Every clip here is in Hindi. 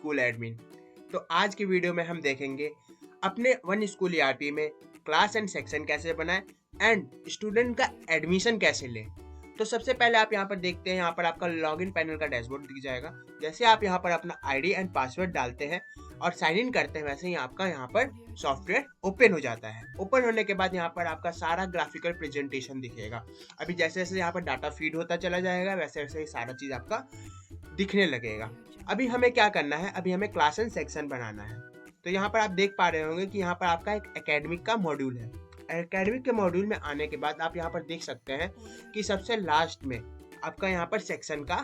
School admin. तो आज की वीडियो में हम देखेंगे अपने वन स्कूल ईआरपी में क्लास एंड सेक्शन कैसे बनाएं एंड स्टूडेंट का एडमिशन कैसे लें। तो सबसे पहले आप यहाँ पर देखते हैं, यहाँ पर आपका लॉगिन पैनल का डैशबोर्ड दिख जाएगा। जैसे आप यहाँ पर अपना आईडी एंड पासवर्ड डालते हैं और साइन इन करते हैं, वैसे ही आपका यहाँ पर सॉफ्टवेयर ओपन हो जाता है। ओपन होने के बाद यहाँ पर आपका सारा ग्राफिकल प्रेजेंटेशन दिखेगा। अभी जैसे जैसे यहाँ पर डाटा फीड होता चला जाएगा, वैसे वैसे ही सारा चीज़ आपका दिखने लगेगा। अभी हमें क्या करना है, अभी हमें क्लास एंड सेक्शन बनाना है। तो यहाँ पर आप देख पा रहे होंगे कि यहाँ पर आपका एक एकेडमिक का मॉड्यूल है। एकेडमिक के मॉड्यूल में आने के बाद आप यहाँ पर देख सकते हैं कि सबसे लास्ट में आपका यहाँ पर सेक्शन का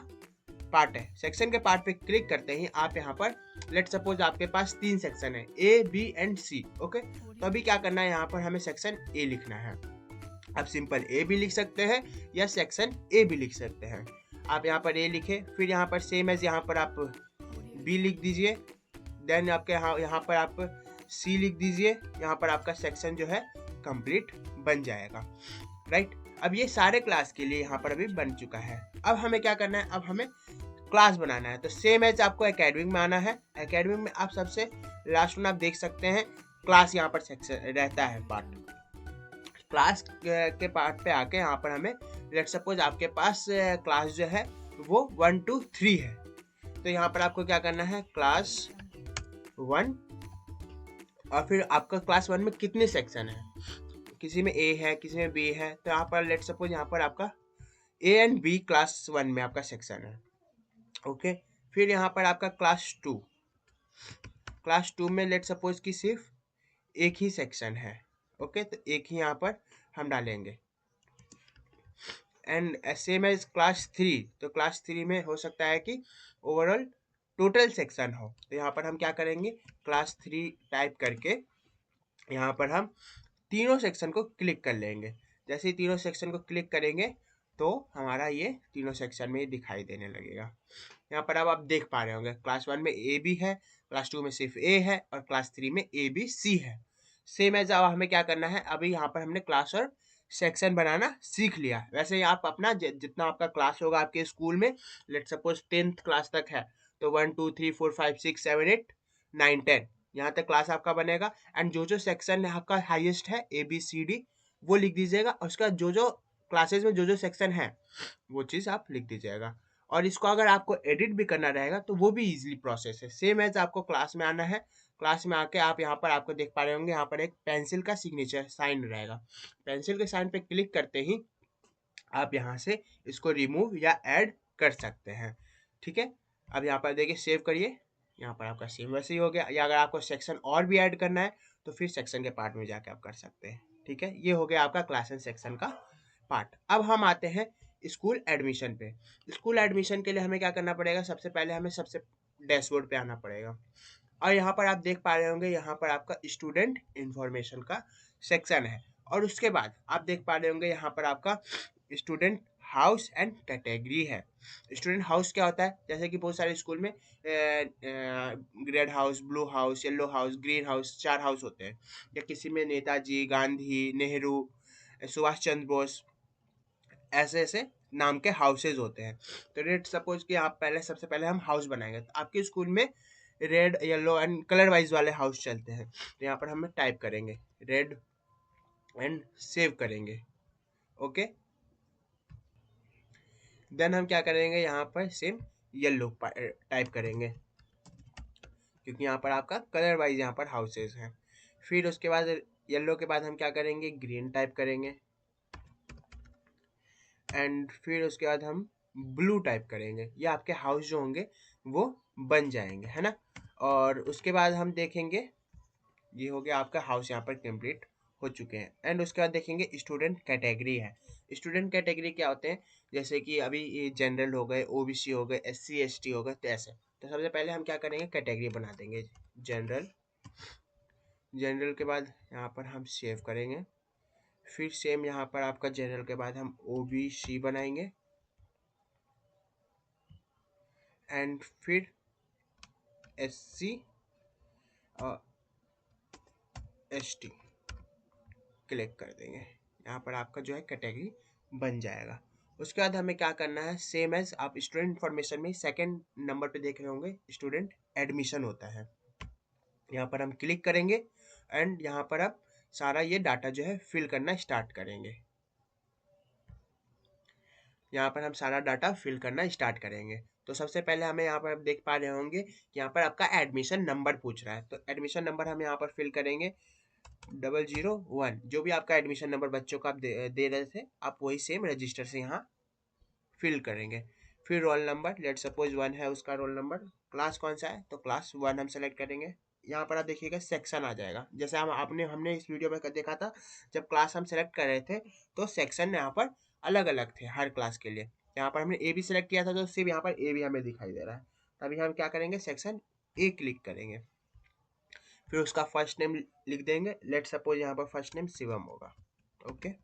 पार्ट है। सेक्शन के पार्ट पे क्लिक करते ही आप यहाँ पर लेट सपोज आपके पास 3 सेक्शन है, A B and C. Okay, तो अभी क्या करना है, यहाँ पर हमें सेक्शन ए लिखना है। आप सिंपल ए भी लिख सकते हैं या सेक्शन ए भी लिख सकते हैं। आप यहाँ पर ए लिखे, फिर यहाँ पर सेम एज यहाँ पर आप बी लिख दीजिए। देन आपके यहाँ पर आप सी लिख दीजिए। यहाँ पर आपका सेक्शन जो है कंप्लीट बन जाएगा। राइट, अब ये सारे क्लास के लिए यहाँ पर अभी बन चुका है। अब हमें क्या करना है, अब हमें क्लास बनाना है। तो सेम एज आपको एकेडमिक में आना है। एकेडमिक में आप सबसे लास्ट में आप देख सकते हैं क्लास यहाँ पर सेक्शन रहता है पार्ट। क्लास के पार्ट पे आके यहाँ पर हमें लेट सपोज आपके पास क्लास जो है वो 1 2 3 है। तो यहाँ पर आपको क्या करना है, क्लास 1, और फिर आपका क्लास 1 में कितने सेक्शन है, किसी में ए है किसी में बी है। तो यहाँ पर लेट सपोज यहाँ पर आपका ए एंड बी क्लास 1 में आपका सेक्शन है। ओके, फिर यहाँ पर आपका क्लास 2 में लेट सपोज कि सिर्फ एक ही सेक्शन है। ओके, तो एक ही यहाँ पर हम डालेंगे। एंड सेम एज क्लास 3, तो क्लास 3 में हो सकता है कि ओवरऑल टोटल सेक्शन हो। तो यहाँ पर हम क्या करेंगे, क्लास 3 टाइप करके यहाँ पर हम तीनों सेक्शन को क्लिक कर लेंगे। जैसे ही तीनों सेक्शन को क्लिक करेंगे तो हमारा ये तीनों सेक्शन में दिखाई देने लगेगा। यहाँ पर अब आप देख पा रहे होंगे क्लास 1 में ए बी है, क्लास 2 में सिर्फ ए है और क्लास 3 में ए बी सी है। सेम एज अब हमें क्या करना है, अभी यहाँ पर हमने क्लास और सेक्शन बनाना सीख लिया। वैसे ही आप अपना जितना आपका क्लास होगा आपके स्कूल में, लेट सपोज 10th क्लास तक है तो 1 2 3 4 5 6 7 8 9 10 यहाँ तक क्लास आपका बनेगा। एंड जो जो सेक्शन आपका हाईएस्ट है ए बी सी डी वो लिख दीजिएगा, और उसका जो जो क्लासेस में जो जो सेक्शन है वो चीज़ आप लिख दीजिएगा। और इसको अगर आपको एडिट भी करना रहेगा तो वो भी इजीली प्रोसेस है। सेम एज आपको क्लास में आना है। क्लास में आके आप यहाँ पर आपको देख पा रहे होंगे यहाँ पर एक पेंसिल का सिग्नेचर साइन रहेगा। पेंसिल के साइन पे क्लिक करते ही आप यहाँ से इसको रिमूव या ऐड कर सकते हैं। ठीक है, अब यहाँ पर देखिए सेव करिए, यहाँ पर आपका सेम वैसे ही हो गया। या अगर आपको सेक्शन और भी ऐड करना है तो फिर सेक्शन के पार्ट में जाके आप कर सकते हैं। ठीक है, ये हो गया आपका क्लास एंड सेक्शन का पार्ट। अब हम आते हैं स्कूल एडमिशन पे। स्कूल एडमिशन के लिए हमें क्या करना पड़ेगा, सबसे पहले हमें सबसे डैशबोर्ड पे आना पड़ेगा। और यहाँ पर आप देख पा रहे होंगे यहाँ पर आपका स्टूडेंट इंफॉर्मेशन का सेक्शन है। और उसके बाद आप देख पा रहे होंगे यहाँ पर आपका स्टूडेंट हाउस एंड कैटेगरी है। स्टूडेंट हाउस क्या होता है, जैसे कि बहुत सारे स्कूल में red house, blue house, yellow house, green house, 4 house होते हैं। या किसी में नेताजी, गांधी, नेहरू, सुभाष चंद्र बोस, ऐसे ऐसे नाम के हाउसेज होते हैं। तो लेट सपोज कि आप पहले सबसे पहले हम हाउस बनाएंगे। तो आपके स्कूल में red, yellow and colour wise वाले हाउस चलते हैं। तो यहाँ पर हम टाइप करेंगे रेड एंड सेव करेंगे। ओके, देन हम क्या करेंगे, यहाँ पर सेम येलो टाइप करेंगे क्योंकि यहाँ पर आपका कलर वाइज यहाँ पर हाउसेज हैं। फिर उसके बाद येलो के बाद हम क्या करेंगे, ग्रीन टाइप करेंगे। एंड फिर उसके बाद हम ब्लू टाइप करेंगे। ये आपके हाउस जो होंगे वो बन जाएंगे, है ना। और उसके बाद हम देखेंगे, ये हो गया आपका हाउस यहाँ पर कंप्लीट हो चुके हैं। एंड उसके बाद देखेंगे स्टूडेंट कैटेगरी है। स्टूडेंट कैटेगरी क्या होते हैं, जैसे कि अभी ये जनरल हो गए, ओबीसी हो गए, एससी एसटी हो गए, तो ऐसे। तो सबसे पहले हम क्या करेंगे, कैटेगरी बना देंगे जनरल। जनरल के बाद यहाँ पर हम सेव करेंगे। फिर सेम यहाँ पर आपका जनरल के बाद हम ओबीसी बनाएंगे। एंड फिर एससी और एसटी क्लिक कर देंगे। यहाँ पर आपका जो है कैटेगरी बन जाएगा। उसके बाद हमें क्या करना है, सेम एज आप स्टूडेंट इन्फॉर्मेशन में सेकंड नंबर पे देख रहे होंगे स्टूडेंट एडमिशन होता है, यहाँ पर हम क्लिक करेंगे एंड यहाँ पर आप सारा ये डाटा जो है फिल करना स्टार्ट करेंगे। यहाँ पर हम सारा डाटा फिल करना स्टार्ट करेंगे। तो सबसे पहले हमें यहाँ पर आप देख पा रहे होंगे कि यहाँ पर आपका एडमिशन नंबर पूछ रहा है, तो एडमिशन नंबर हम यहाँ पर फिल करेंगे 001। जो भी आपका एडमिशन नंबर बच्चों का आप दे रहे थे, आप वही सेम रजिस्टर से यहाँ फिल करेंगे। फिर रोल नंबर, लेट सपोज 1 है उसका रोल नंबर, क्लास कौन सा है तो क्लास 1 हम सेलेक्ट करेंगे। यहाँ पर आप देखिएगा सेक्शन आ जाएगा, जैसे हमने इस वीडियो में देखा था, जब क्लास हम सेलेक्ट कर रहे थे तो सेक्शन यहाँ पर अलग अलग थे हर क्लास के लिए। यहाँ पर हमने ए बी सेलेक्ट किया था तो सिर्फ यहाँ पर ए बी हमें दिखाई दे रहा है, तभी हम क्या करेंगे सेक्शन ए क्लिक करेंगे। फिर उसका फर्स्ट नेम लिख देंगे, लेट सपोज यहाँ पर फर्स्ट नेम शिवम होगा, ओके।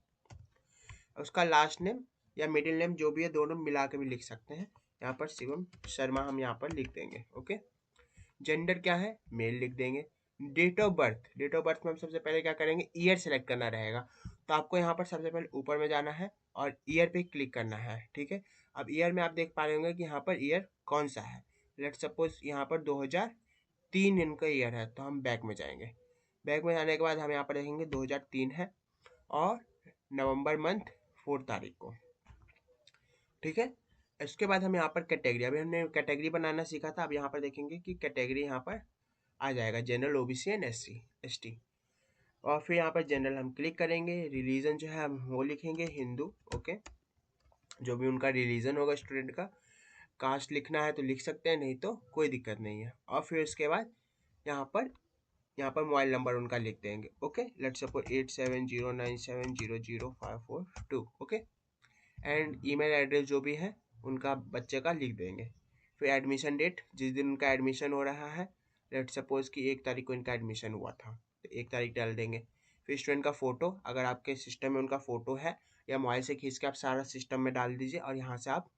उसका लास्ट नेम या मिडिल नेम जो भी है दोनों मिला के भी लिख सकते हैं, यहाँ पर शिवम शर्मा हम यहाँ पर लिख देंगे, ओके। जेंडर क्या है, मेल लिख देंगे। डेट ऑफ बर्थ में हम सबसे पहले क्या करेंगे, ईयर सेलेक्ट करना रहेगा, तो आपको यहाँ पर सबसे पहले ऊपर में जाना है और ईयर पे क्लिक करना है, ठीक है। अब ईयर में आप देख पा रहे होंगे कि यहाँ पर ईयर कौन सा है, लेट सपोज यहाँ पर 2003 इनका ईयर है, तो हम बैक में जाएंगे। बैक में जाने के बाद हम यहाँ पर देखेंगे 2003 है और नवंबर मंथ 4 तारीख को, ठीक है। इसके बाद हम यहाँ पर कैटेगरी, अभी हमने कैटेगरी बनाना सीखा था, अब यहाँ पर देखेंगे कि कैटेगरी यहाँ पर आ जाएगा general, OBC and SC ST. और फिर यहाँ पर जनरल हम क्लिक करेंगे, रिलीजन जो है हम वो लिखेंगे हिंदू, ओके। जो भी उनका रिलीजन होगा स्टूडेंट का, कास्ट लिखना है तो लिख सकते हैं, नहीं तो कोई दिक्कत नहीं है। और फिर उसके बाद यहाँ पर मोबाइल नंबर उनका लिख देंगे, okay. Let's suppose 8709700542, okay. And email address जो भी है उनका बच्चे का लिख देंगे। फिर एडमिशन डेट, जिस दिन उनका एडमिशन हो रहा है, लेट सपोज कि 1 तारीख को इनका एडमिशन हुआ था तो 1 तारीख डाल देंगे। फिर स्टूडेंट का फ़ोटो, अगर आपके सिस्टम में उनका फ़ोटो है या मोबाइल से खींच के आप सारा सिस्टम में डाल दीजिए और यहाँ से आप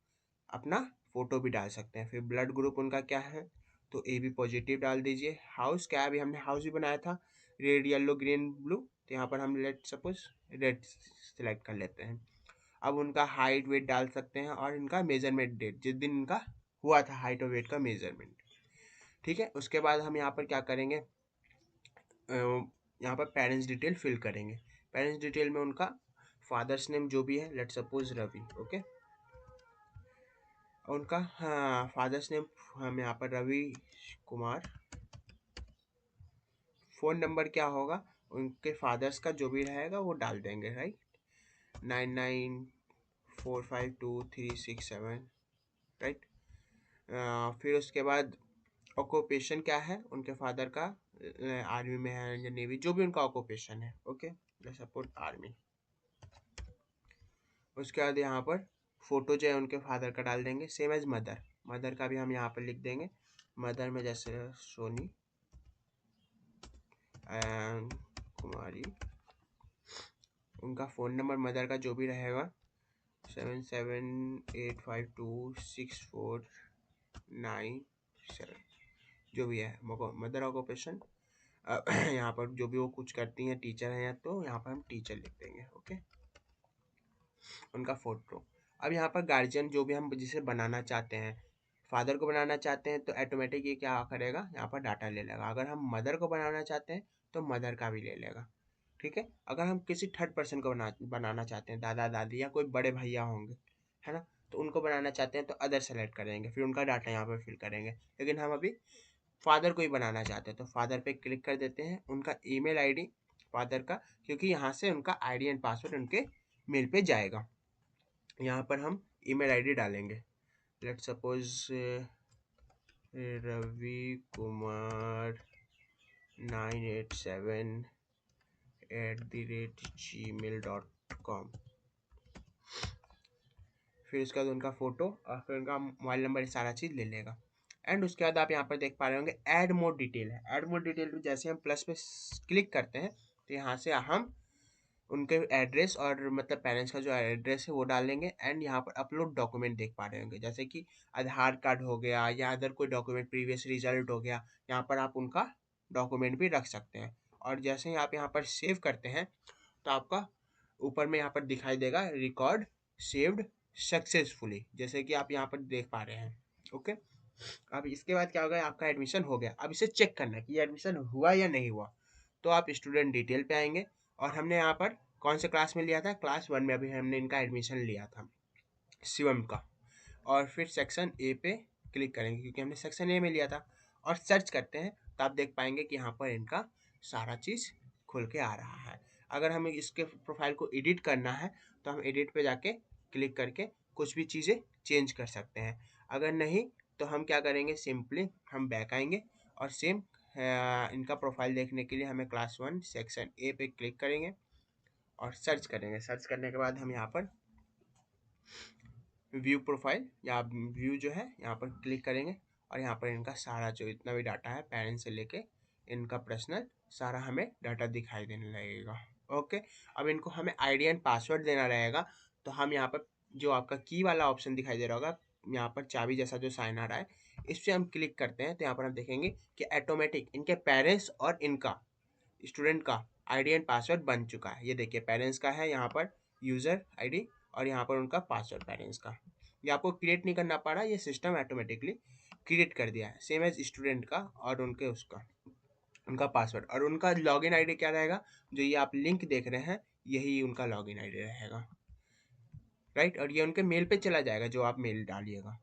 अपना फ़ोटो भी डाल सकते हैं। फिर ब्लड ग्रुप उनका क्या है तो ए बी पॉजिटिव डाल दीजिए। हाउस क्या है, अभी हमने हाउस भी बनाया था, रेड येलो ग्रीन ब्लू, तो यहाँ पर हम लेट सपोज रेड सेलेक्ट कर लेते हैं। अब उनका हाइट वेट डाल सकते हैं और इनका मेजरमेंट डेट, जिस दिन इनका हुआ था हाइट और वेट का मेजरमेंट, ठीक है। उसके बाद हम यहाँ पर क्या करेंगे, यहाँ पर पेरेंट्स डिटेल फिल करेंगे। पेरेंट्स डिटेल में उनका फादर्स नेम जो भी है, लेट सपोज रवि, ओके। उनका हाँ फादर्स नेम हम यहाँ पर रवि कुमार। फ़ोन नंबर क्या होगा, उनके फादर्स का जो भी रहेगा वो डाल देंगे, राइट, 99452367, राइट। फिर उसके बाद ऑक्यूपेशन क्या है उनके फादर का, आर्मी में है या नेवी, जो भी उनका ऑक्यूपेशन है, ओके, सपोर्ट आर्मी। उसके बाद यहाँ पर फोटो जो है उनके फादर का डाल देंगे, सेम एज मदर का भी हम यहाँ पर लिख देंगे। मदर में जैसे सोनी एंड कुमारी, उनका फ़ोन नंबर मदर का जो भी रहेगा 77852649 जो भी है। मदर ऑक्यूपेशन यहाँ पर जो भी वो कुछ करती हैं, टीचर हैं तो यहाँ पर हम टीचर लिख देंगे, ओके। उनका फोटो, अब यहाँ पर गार्जियन जो भी हम जिसे बनाना चाहते हैं, फादर को बनाना चाहते हैं तो ऑटोमेटिक ये क्या करेगा, यहाँ पर डाटा ले लेगा। अगर हम मदर को बनाना चाहते हैं तो मदर का भी ले लेगा, ठीक है। अगर हम किसी थर्ड पर्सन को बनाना चाहते हैं, दादा दादी या कोई बड़े भैया होंगे, है ना, तो उनको बनाना चाहते हैं तो अदर सेलेक्ट करेंगे, फिर उनका डाटा यहाँ पर फिल करेंगे। लेकिन हम अभी फादर को ही बनाना चाहते हैं तो फादर पे क्लिक कर देते हैं, उनका ईमेल आईडी फादर का, क्योंकि यहाँ से उनका आईडी एंड पासवर्ड उनके मेल पे जाएगा। यहाँ पर हम ईमेल आईडी डालेंगे, let suppose Ravi Kumar 987@gmail.com। फिर उसके बाद उनका फ़ोटो और फिर उनका मोबाइल नंबर, सारा चीज़ ले लेगा। एंड उसके बाद आप यहाँ पर देख पा रहे होंगे ऐड मोर डिटेल है। ऐड मोर डिटेल में जैसे हम प्लस पे क्लिक करते हैं तो यहाँ से हम उनके एड्रेस और मतलब पेरेंट्स का जो एड्रेस है वो डाल देंगे। एंड यहाँ पर अपलोड डॉक्यूमेंट देख पा रहे होंगे, जैसे कि आधार कार्ड हो गया या अदर कोई डॉक्यूमेंट, प्रीवियस रिजल्ट हो गया, यहाँ पर आप उनका डॉक्यूमेंट भी रख सकते हैं। और जैसे ही आप यहाँ पर सेव करते हैं तो आपका ऊपर में यहाँ पर दिखाई देगा रिकॉर्ड सेव्ड सक्सेसफुली, जैसे कि आप यहाँ पर देख पा रहे हैं। ओके, अब इसके बाद क्या होगा, आपका एडमिशन हो गया। अब इसे चेक करना है कि एडमिशन हुआ या नहीं हुआ। तो आप स्टूडेंट डिटेल पे आएंगे और हमने यहाँ पर कौन से क्लास में लिया था, क्लास 1 में अभी हमने इनका एडमिशन लिया था, शिवम का। और फिर सेक्शन ए पे क्लिक करेंगे क्योंकि हमने सेक्शन ए में लिया था, और सर्च करते हैं तो आप देख पाएंगे कि यहाँ पर इनका सारा चीज़ खुल के आ रहा है। अगर हमें इसके प्रोफाइल को एडिट करना है तो हम एडिट पे जाके क्लिक करके कुछ भी चीज़ें चेंज कर सकते हैं। अगर नहीं तो हम क्या करेंगे, सिंपली हम बैक आएंगे और सेम इनका प्रोफाइल देखने के लिए हमें क्लास 1 सेक्शन ए पे क्लिक करेंगे और सर्च करेंगे। सर्च करने के बाद हम यहाँ पर व्यू प्रोफाइल या व्यू जो है यहाँ पर क्लिक करेंगे और यहाँ पर इनका सारा जो इतना भी डाटा है, पेरेंट्स से लेके इनका पर्सनल सारा हमें डाटा दिखाई देने लगेगा। ओके, अब इनको हमें आईडी एंड पासवर्ड देना रहेगा। तो हम यहाँ पर जो आपका की वाला ऑप्शन दिखाई दे रहा होगा, यहाँ पर चाबी जैसा जो साइन आ रहा है, इस पर हम क्लिक करते हैं तो यहाँ पर हम देखेंगे कि ऑटोमेटिक इनके पेरेंट्स और इनका स्टूडेंट का आईडी एंड पासवर्ड बन चुका है। ये देखिए पेरेंट्स का है यहाँ पर यूज़र आईडी और यहाँ पर उनका पासवर्ड पेरेंट्स का। ये आपको क्रिएट नहीं करना पड़ा, ये सिस्टम ऑटोमेटिकली क्रिएट कर दिया है, सेम एज स्टूडेंट का और उनके उसका उनका पासवर्ड। और उनका लॉगिन आईडी क्या रहेगा, जो ये आप लिंक देख रहे हैं यही उनका लॉगिन आईडी रहेगा, राइट। और ये उनके मेल पे चला जाएगा जो आप मेल डालिएगा।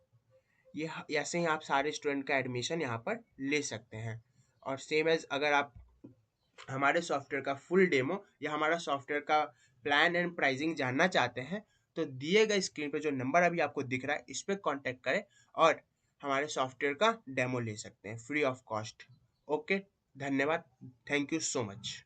ये ऐसे ही आप सारे स्टूडेंट का एडमिशन यहाँ पर ले सकते हैं। और सेम एज अगर आप हमारे सॉफ्टवेयर का फुल डेमो या हमारा सॉफ्टवेयर का प्लान एंड प्राइसिंग जानना चाहते हैं तो दिए गए स्क्रीन पे जो नंबर अभी आपको दिख रहा है इस पर कॉन्टैक्ट करें और हमारे सॉफ्टवेयर का डेमो ले सकते हैं फ्री ऑफ कॉस्ट। ओके, धन्यवाद, थैंक यू सो मच।